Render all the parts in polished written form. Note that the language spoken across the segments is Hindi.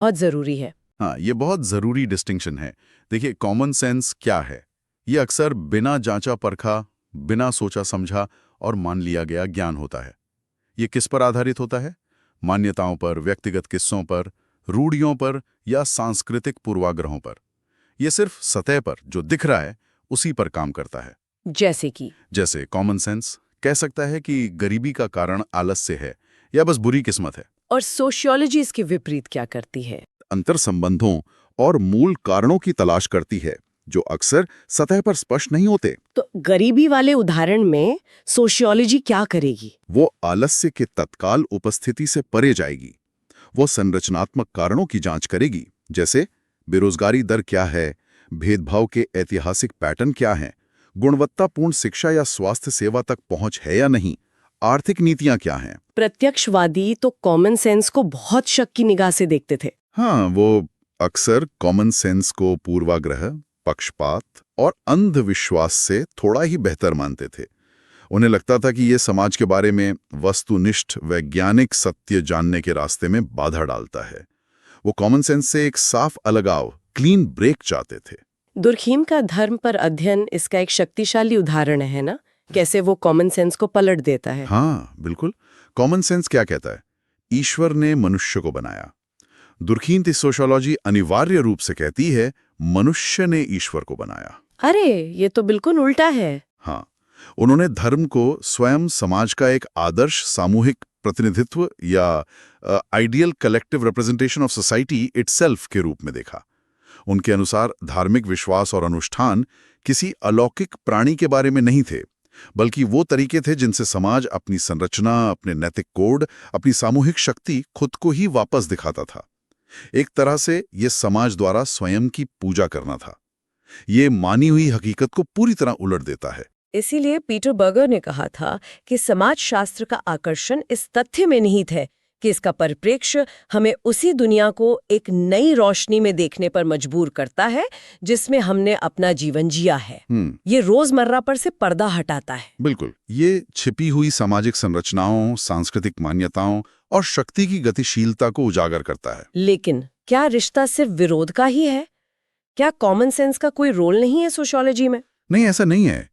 बहुत जरूरी है। हाँ, ये बहुत जरूरी डिस्टिंक्शन है। देखिए, कॉमन सेंस क्या है? ये अक्सर बिना जांचा परखा, बिना सोचा समझा और मान लिया गया ज्ञान होता है। ये किस पर आधारित होता है? मान्यताओं पर, व्यक्तिगत किस्सों पर, रूढ़ियों पर या सांस्कृतिक पूर्वाग्रहों पर। ये सिर्फ सतह पर जो दिख रहा है उसी पर काम करता है। जैसे कॉमन सेंस कह सकता है कि गरीबी का कारण आलस्य है या बस बुरी किस्मत है। और सोशियोलॉजी इसके विपरीत क्या करती है? अंतर संबंधों और मूल कारणों की तलाश करती है जो अक्सर सतह पर स्पष्ट नहीं होते। तो गरीबी वाले उदाहरण में सोशियोलॉजी क्या करेगी? वो आलस्य के तत्काल उपस्थिति से परे जाएगी। वो संरचनात्मक कारणों की जांच करेगी, जैसे बेरोजगारी दर क्या है, भेदभाव के ऐतिहासिक पैटर्न क्या हैं, गुणवत्तापूर्ण शिक्षा या स्वास्थ्य सेवा तक पहुंच है या नहीं, आर्थिक नीतियां क्या हैं। प्रत्यक्षवादी तो कॉमन सेंस को बहुत शक की निगाह से देखते थे। हाँ, वो अक्सर कॉमन सेंस को पूर्वाग्रह, पक्षपात और अंधविश्वास से थोड़ा ही बेहतर मानते थे। उन्हें लगता था कि ये समाज के बारे में वस्तुनिष्ठ वैज्ञानिक सत्य जानने के रास्ते में बाधा डालता है। वो कॉमन सेंस से एक साफ अलगाव, क्लीन ब्रेक चाहते थे। दुर्खीम का धर्म पर अध्ययन इसका एक शक्तिशाली उदाहरण है ना, कैसे वो कॉमन सेंस को पलट देता है। हाँ, बिल्कुल। कॉमन सेंस क्या कहता है? ईश्वर ने मनुष्य को बनाया। दुर्खीम सोशियोलॉजी अनिवार्य रूप से कहती है मनुष्य ने ईश्वर को बनाया। अरे, ये तो बिल्कुल उल्टा है। हाँ, उन्होंने धर्म को स्वयं समाज का एक आदर्श सामूहिक प्रतिनिधित्व या ideal collective representation of society itself के रूप में देखा। उनके अनुसार धार्मिक विश्वास और अनुष्ठान किसी अलौकिक प्राणी के बारे में नहीं थे, बल्कि वो तरीके थे जिनसे समाज अपनी संरचना, अपने नैतिक कोड, अपनी सामूहिक शक्ति खुद को ही वापस दिखाता था। एक तरह से ये समाज द्वारा स्वयं की पूजा करना था। ये मानी हुई हकीकत को पूरी तरह उलट देता है। इसीलिए पीटर बर्गर ने कहा था कि समाजशास्त्र का आकर्षण इस तथ्य में निहित है कि इसका परिप्रेक्ष्य हमें उसी दुनिया को एक नई रोशनी में देखने पर मजबूर करता है जिसमें हमने अपना जीवन जिया है। ये रोजमर्रा पर से पर्दा हटाता है। बिल्कुल, ये छिपी हुई सामाजिक संरचनाओं, सांस्कृतिक मान्यताओं और शक्ति की गतिशीलता को उजागर करता है। लेकिन क्या रिश्ता सिर्फ विरोध का ही है? क्या कॉमन सेंस का कोई रोल नहीं है सोशियोलॉजी में? नहीं, ऐसा नहीं है।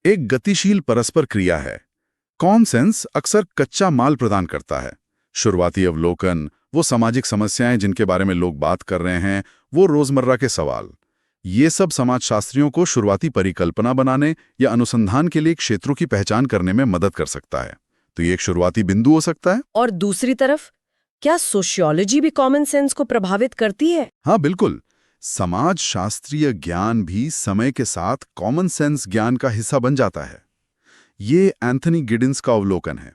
एक गतिशील परस्पर क्रिया है। कॉमन सेंस अक्सर कच्चा माल प्रदान करता है। शुरुआती अवलोकन, वो सामाजिक समस्याएं जिनके बारे में लोग बात कर रहे हैं, वो रोजमर्रा के सवाल, ये सब समाजशास्त्रियों को शुरुआती परिकल्पना बनाने या अनुसंधान के लिए क्षेत्रों की पहचान करने में मदद कर सकता है। तो ये एक शुरुआती बिंदु हो सकता है। और दूसरी तरफ, क्या सोशियोलॉजी भी कॉमन सेंस को प्रभावित करती है? हाँ, बिल्कुल। समाजशास्त्रीय ज्ञान भी समय के साथ कॉमन सेंस ज्ञान का हिस्सा बन जाता है। ये एंथनी गिडिंस का अवलोकन है।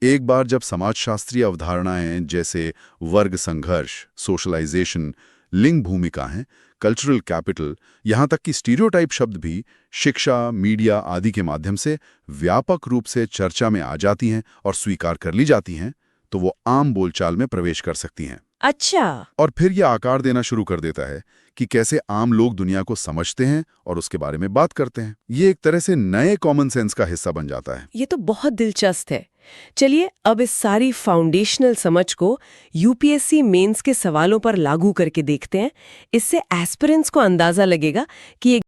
एक बार जब समाजशास्त्रीय अवधारणाएं जैसे वर्ग संघर्ष, सोशलाइजेशन, लिंग भूमिकाएं, कल्चरल कैपिटल, यहाँ तक कि स्टीरियोटाइप शब्द भी शिक्षा, मीडिया आदि के माध्यम से व्यापक रूप से चर्चा में आ जाती हैं और स्वीकार कर ली जाती हैं, तो वो आम बोलचाल में प्रवेश कर सकती हैं। अच्छा। और फिर यह आकार देना शुरू कर देता है कि कैसे आम लोग दुनिया को समझते हैं और उसके बारे में बात करते हैं। ये एक तरह से नए कॉमन सेंस का हिस्सा बन जाता है। ये तो बहुत दिलचस्प है। चलिए अब इस सारी फाउंडेशनल समझ को यूपीएससी मेंस के सवालों पर लागू करके देखते हैं। इससे एस्पिरेंट्स को अंदाजा लगेगा कि